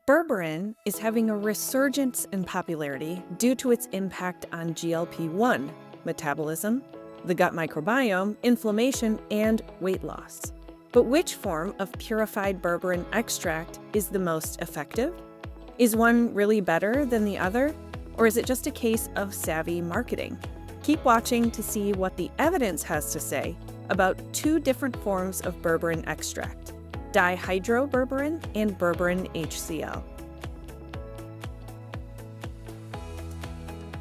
Berberine is having a resurgence in popularity due to its impact on GLP-1, metabolism, the gut microbiome, inflammation, and weight loss. But which form of purified berberine extract is the most effective? Is one really better than the other? Or is it just a case of savvy marketing? Keep watching to see what the evidence has to say about two different forms of berberine extract: dihydroberberine and Berberine HCL.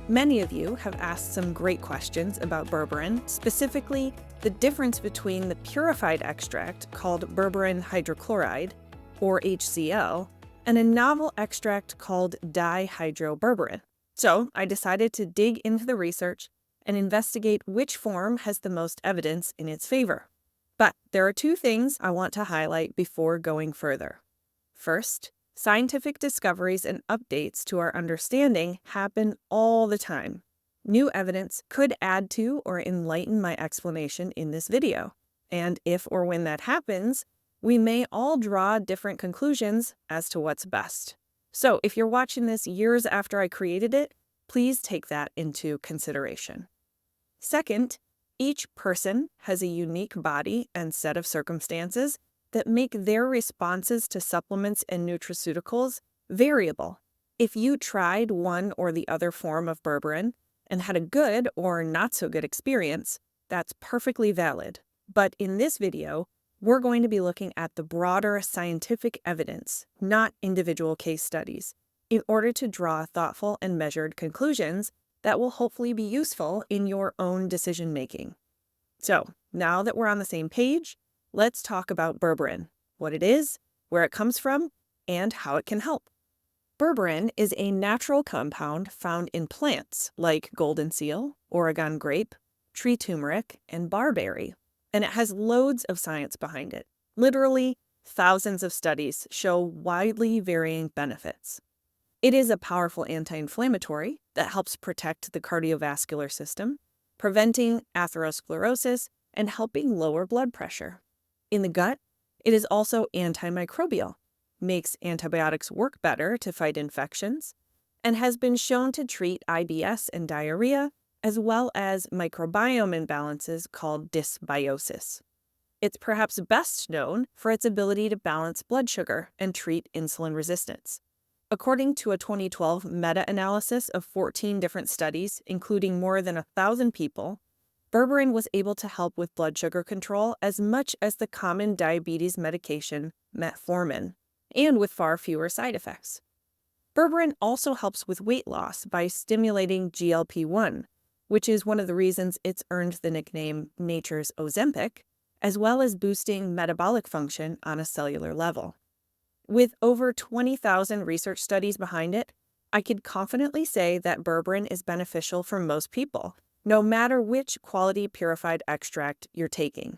Many of you have asked some great questions about berberine, specifically the difference between the purified extract called berberine hydrochloride, or HCL, and a novel extract called dihydroberberine. So I decided to dig into the research and investigate which form has the most evidence in its favor. But there are two things I want to highlight before going further. First, scientific discoveries and updates to our understanding happen all the time. New evidence could add to or enlighten my explanation in this video. And if or when that happens, we may all draw different conclusions as to what's best. So if you're watching this years after I created it, please take that into consideration. Second, each person has a unique body and set of circumstances that make their responses to supplements and nutraceuticals variable. If you tried one or the other form of berberine and had a good or not so good experience, that's perfectly valid. But in this video, we're going to be looking at the broader scientific evidence, not individual case studies, in order to draw thoughtful and measured conclusions that will hopefully be useful in your own decision-making. So, now that we're on the same page, let's talk about berberine, what it is, where it comes from, and how it can help. Berberine is a natural compound found in plants like golden seal, Oregon grape, tree turmeric, and barberry, and it has loads of science behind it. Literally, thousands of studies show widely varying benefits. It is a powerful anti-inflammatory that helps protect the cardiovascular system, preventing atherosclerosis and helping lower blood pressure. In the gut, it is also antimicrobial, makes antibiotics work better to fight infections, and has been shown to treat IBS and diarrhea, as well as microbiome imbalances called dysbiosis. It's perhaps best known for its ability to balance blood sugar and treat insulin resistance. According to a 2012 meta-analysis of 14 different studies, including more than 1,000 people, berberine was able to help with blood sugar control as much as the common diabetes medication metformin, and with far fewer side effects. Berberine also helps with weight loss by stimulating GLP-1, which is one of the reasons it's earned the nickname nature's Ozempic, as well as boosting metabolic function on a cellular level. With over 20,000 research studies behind it, I could confidently say that berberine is beneficial for most people, no matter which quality purified extract you're taking.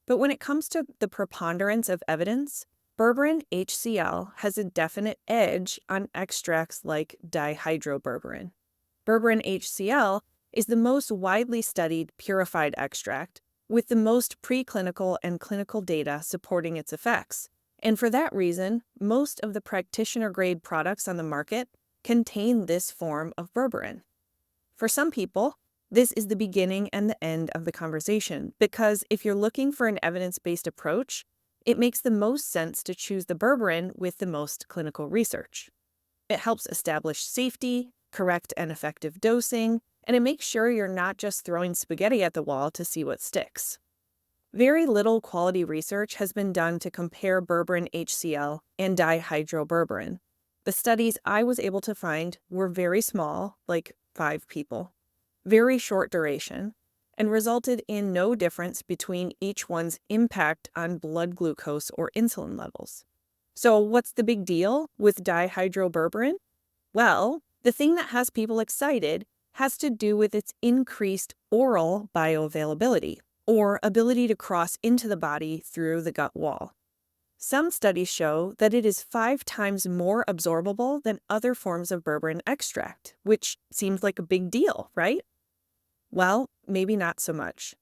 But when it comes to the preponderance of evidence, Berberine HCL has a definite edge on extracts like dihydroberberine. Berberine HCL is the most widely studied purified extract, with the most preclinical and clinical data supporting its effects. And for that reason, most of the practitioner-grade products on the market contain this form of berberine. For some people, this is the beginning and the end of the conversation, because if you're looking for an evidence-based approach, it makes the most sense to choose the berberine with the most clinical research. It helps establish safety, correct and effective dosing, and it makes sure you're not just throwing spaghetti at the wall to see what sticks. Very little quality research has been done to compare berberine HCL and dihydroberberine. The studies I was able to find were very small, like 5 people, very short duration, and resulted in no difference between each one's impact on blood glucose or insulin levels. So what's the big deal with dihydroberberine? Well, the thing that has people excited has to do with its increased oral bioavailability, or ability to cross into the body through the gut wall. Some studies show that it is 5 times more absorbable than other forms of berberine extract, which seems like a big deal, right? Well, maybe not so much.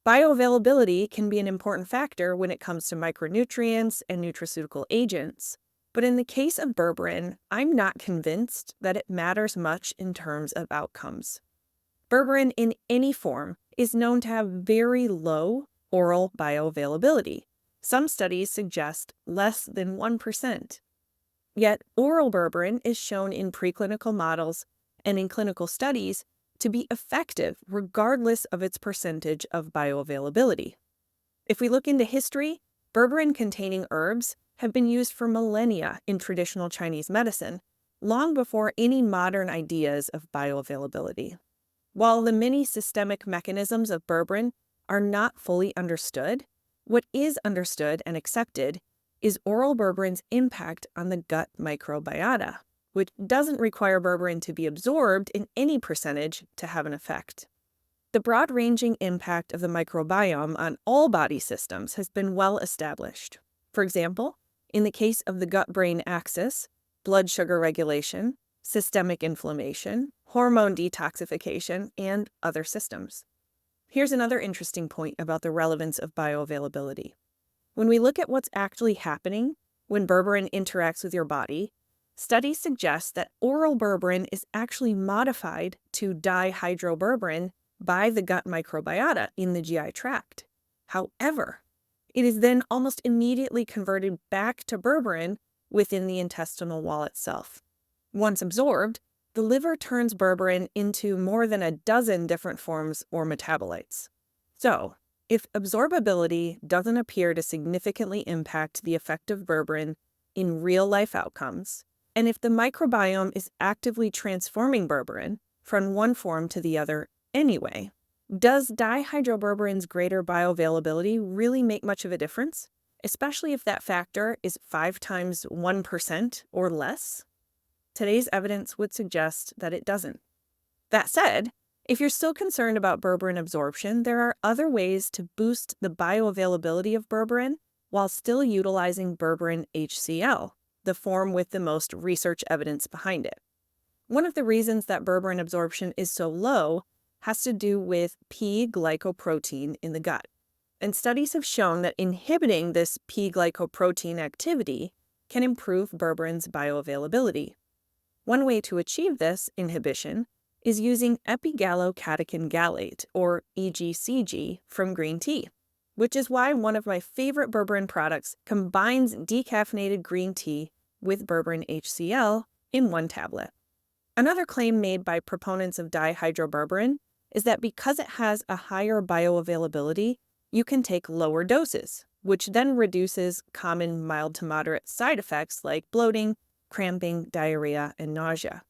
Bioavailability can be an important factor when it comes to micronutrients and nutraceutical agents, But in the case of berberine, I'm not convinced that it matters much in terms of outcomes. Berberine in any form is known to have very low oral bioavailability. Some studies suggest less than 1%. Yet oral berberine is shown in preclinical models and in clinical studies to be effective regardless of its percentage of bioavailability. If we look into history, berberine-containing herbs have been used for millennia in traditional Chinese medicine, long before any modern ideas of bioavailability. While the many systemic mechanisms of berberine are not fully understood, what is understood and accepted is oral berberine's impact on the gut microbiota, which doesn't require berberine to be absorbed in any percentage to have an effect. The broad-ranging impact of the microbiome on all body systems has been well established. For example, in the case of the gut-brain axis, blood sugar regulation, systemic inflammation, hormone detoxification, and other systems. Here's another interesting point about the relevance of bioavailability. When we look at what's actually happening when berberine interacts with your body, studies suggest that oral berberine is actually modified to dihydroberberine by the gut microbiota in the GI tract. However, it is then almost immediately converted back to berberine within the intestinal wall itself. Once absorbed, the liver turns berberine into more than a dozen different forms or metabolites. So, if absorbability doesn't appear to significantly impact the effect of berberine in real-life outcomes, and if the microbiome is actively transforming berberine from one form to the other anyway, does dihydroberberine's greater bioavailability really make much of a difference, especially if that factor is 5 times 1% or less? Today's evidence would suggest that it doesn't. That said, if you're still concerned about berberine absorption, there are other ways to boost the bioavailability of berberine while still utilizing Berberine HCL, the form with the most research evidence behind it. One of the reasons that berberine absorption is so low has to do with P-glycoprotein in the gut. And studies have shown that inhibiting this P-glycoprotein activity can improve berberine's bioavailability. One way to achieve this inhibition is using epigallocatechin gallate, or EGCG, from green tea, which is why one of my favorite berberine products combines decaffeinated green tea with Berberine HCL in one tablet. Another claim made by proponents of dihydroberberine is that because it has a higher bioavailability, you can take lower doses, which then reduces common mild to moderate side effects like bloating, cramping, diarrhea, and nausea.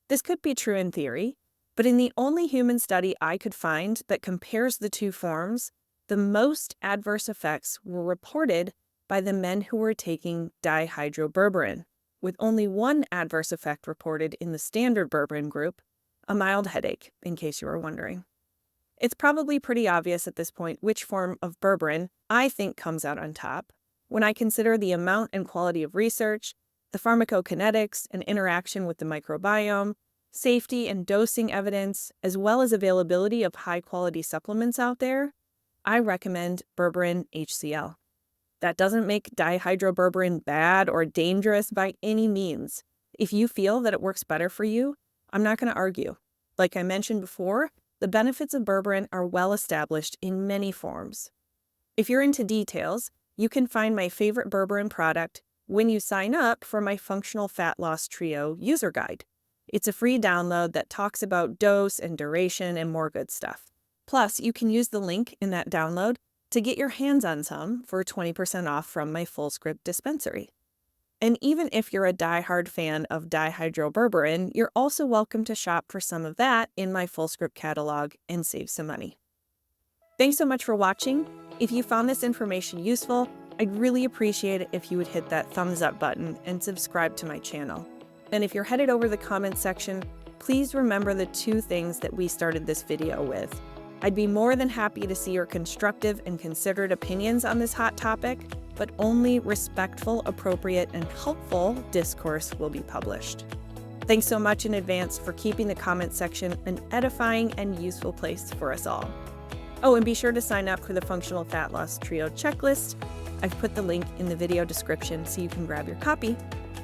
This could be true in theory, but in the only human study I could find that compares the two forms, the most adverse effects were reported by the men who were taking dihydroberberine, with only one adverse effect reported in the standard berberine group, a mild headache, in case you were wondering. It's probably pretty obvious at this point which form of berberine I think comes out on top when I consider the amount and quality of research, the pharmacokinetics and interaction with the microbiome, safety and dosing evidence, as well as availability of high-quality supplements out there. I recommend Berberine HCL. That doesn't make dihydroberberine bad or dangerous by any means. If you feel that it works better for you, I'm not going to argue. Like I mentioned before, the benefits of berberine are well established in many forms. If you're into details, you can find my favorite berberine product when you sign up for my Functional Fat Loss Trio user guide. It's a free download that talks about dose and duration and more good stuff. Plus, you can use the link in that download to get your hands on some for 20% off from my full script dispensary. And even if you're a diehard fan of dihydroberberine, you're also welcome to shop for some of that in my full script catalog and save some money. Thanks so much for watching. If you found this information useful, I'd really appreciate it if you would hit that thumbs up button and subscribe to my channel. And if you're headed over to the comments section, please remember the 2 things that we started this video with. I'd be more than happy to see your constructive and considered opinions on this hot topic, but only respectful, appropriate, and helpful discourse will be published. Thanks so much in advance for keeping the comments section an edifying and useful place for us all. Oh, and be sure to sign up for the Functional Fat Loss Trio checklist. I've put the link in the video description so you can grab your copy.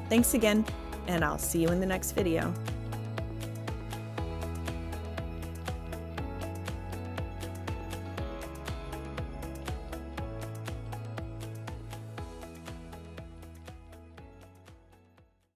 Thanks again, and I'll see you in the next video.